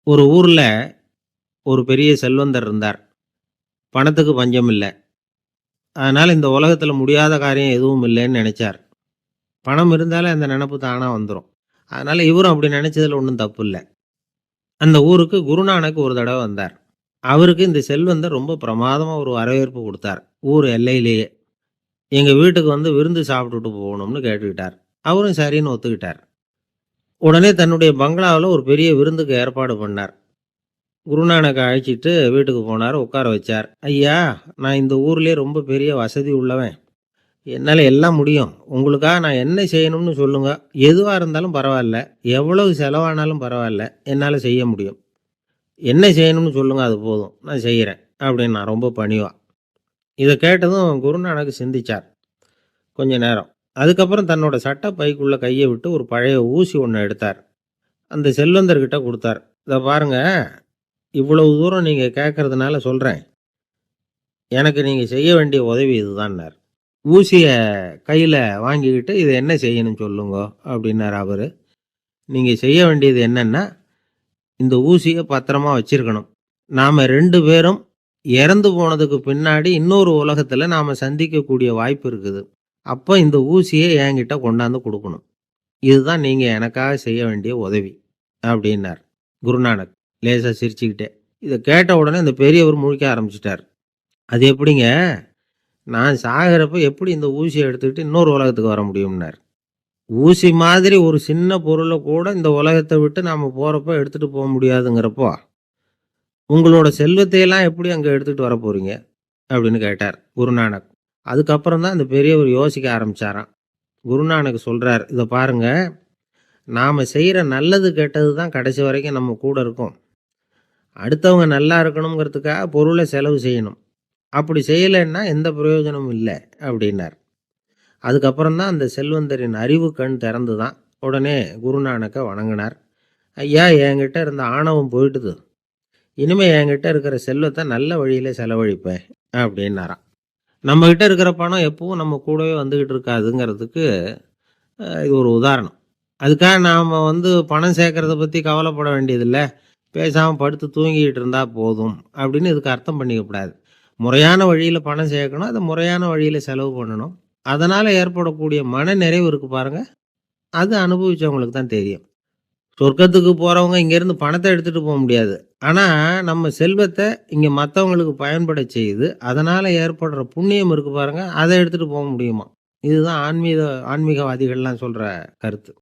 ஒரு ஊர்ல ஒரு பெரிய செல்வந்தர் இருந்தார். பணத்துக்கு பஞ்சம் இல்ல. அதனால இந்த உலகத்துல முடியாத காரியம் எதுவும் இல்லைன்னு நெனைச்சார். பணம் இருந்தாலே அந்த நெனப்பு தானா வந்துரும். அதனால இவரும் அப்படி நெனைச்சதுல ஒண்ணும் தப்பு இல்ல. அந்த ஊருக்கு குருநானக் ஒரு தடவ வந்தார். அவருக்கு இந்த செல்வந்தர் ரொம்ப பிரமாதமா ஒரு வரவேற்பு குடுத்தார். ஊர் எல்லையிலேயே. எங்க வீட்டுக்கு வந்து விருந்து சாப்பிட்டுட்டு போகணும்னு கேட்டுக்கிட்டார். அவரும் சரின்னு ஒத்துக்கிட்டார். உடனே தன்னுடைய பங்களாவுல ஒரு பெரிய விருந்துக்கு ஏற்பாடு பண்ணார். குருநானக்க அழைச்சிட்டு வீட்டுக்கு போனாரு. உட்கார வச்சார். "ஐயா, நான் இந்த ஊர்லயே ரொம்ப பெரிய வசதி உள்ளவன். என்னால எல்லாம் முடியும். உங்களுக்காக நான் என்ன செய்யணும்னு சொல்லுங்க. எதுவா இருந்தாலும் பரவால்ல. எவ்வளவு செலவானாலும் பரவால்ல. என்னால செய்ய முடியும். என்ன செய்யணும்னு சொல்லுங்க அது போதும். நான் செய்யறேன்." அப்படின்னா ரொம்ப பணிவா. இத கேட்டதும் குருநானக் சிந்திச்சார் கொஞ்ச நேரம். அதுக்கப்புறம் தன்னோட சட்ட பைக்குள்ள கைய விட்டு ஒரு பழைய ஊசி ஒண்ண எடுத்தார். அந்த செல்வந்தர்கிட்ட குடுத்தார். "இத பாருங்க. இவ்வளவு தூரம் நீங்க கேட்கறதுனால சொல்றேன். எனக்கு நீங்க செய்ய வேண்டிய உதவி இதுதான்னார். ஊசிய கையில வாங்கிக்கிட்டு, "இத என்ன செய்யணும் சொல்லுங்கோ" அப்படின்னாரு அவரு. "நீங்க செய்ய வேண்டியது என்னன்னா, இந்த ஊசிய பத்திரமா வச்சிருக்கணும். நாம 2 பேரும் இறந்து போனதுக்கு பின்னாடி இன்னொரு உலகத்துல நாம சந்திக்கக்கூடிய வாய்ப்பு இருக்குது. அப்ப இந்த ஊசிய என்கிட்ட கொண்டாந்து குடுக்கணும். இதுதான் நீங்க எனக்காக செய்ய வேண்டிய உதவி" அப்படின்னார் குருநானக் லேசா சிரிச்சுக்கிட்டே. இத கேட்ட உடனே அந்த பெரியவர் முழிக்க ஆரம்பிச்சுட்டார். "அது எப்படிங்க? நான் சாகுறப்ப எப்படி இந்த ஊசிய எடுத்துக்கிட்டு இன்னொரு உலகத்துக்கு வர முடியும்னார். ஊசி மாதிரி ஒரு சின்ன பொருள கூட இந்த உலகத்த விட்டு நாம போறப்ப எடுத்துட்டு போ முடியாதுங்கிறப்போ, உங்களோட செல்வத்தையெல்லாம் எப்படி அங்க எடுத்துட்டு வர போறீங்க? அப்படின்னு கேட்டார் குருநானக். அதுக்கப்புறம் தான் அந்த பெரியவர் யோசிக்க ஆரம்பிச்சாராம். குருநானக் சொல்றார், "இத பாருங்க, நாம செய்யற நல்லது கெட்டது தான் கடைசி வரைக்கும் நம்ம கூட இருக்கும். அடுத்தவங்க நல்லா இருக்கணுங்கிறதுக்காக பொருள செலவு செய்யணும். அப்படி செய்யலைன்னா எந்த பிரயோஜனமும் இல்ல" அப்படின்னார். அதுக்கப்புறம் தான் அந்த செல்வந்தரின் அறிவு கண் திறந்து தான். உடனே குருநானக்க வணங்குனார். "ஐயா, என்கிட்ட இருந்த ஆணவம் போயிட்டுது. இனிமே என்கிட்ட இருக்கிற செல்வத்த நல்ல வழியில செலவழிப்பேன்" அப்படின்னாராம். நம்மகிட்ட இருக்கிற பணம் எப்பவும் நம்ம கூடவே வந்துகிட்டு இருக்காதுங்கிறதுக்கு இது ஒரு உதாரணம். அதுக்காக நாம வந்து பணம் சேர்க்கறத பத்தி கவலைப்பட வேண்டியதில்ல. பேசாம படுத்து தூங்கிட்டு இருந்தா போதும் அப்படின்னு இதுக்கு அர்த்தம் பண்ணிக்க கூடாது. முறையான வழியில பணம் சேர்க்கணும். அத முறையான வழியில செலவு பண்ணணும். அதனால ஏற்படக்கூடிய மன நிறைவு இருக்கு பாருங்க, அது அனுபவிச்சவங்களுக்கு தான் தெரியும். சொர்க்கத்துக்கு போறவங்க இங்கேருந்து பணத்த எடுத்துட்டு போ முடியாது. ஆனா, நம்ம செல்வத்த இங்க மத்தவங்களுக்கு பயன்பட செய்து, அதனால ஏற்படுற புண்ணியம் இருக்கு பாருங்க, அத எடுத்துட்டு போ முடியுமாம். இதுதான் ஆன்மீகவாதிகள்லாம் சொல்ற கருத்து.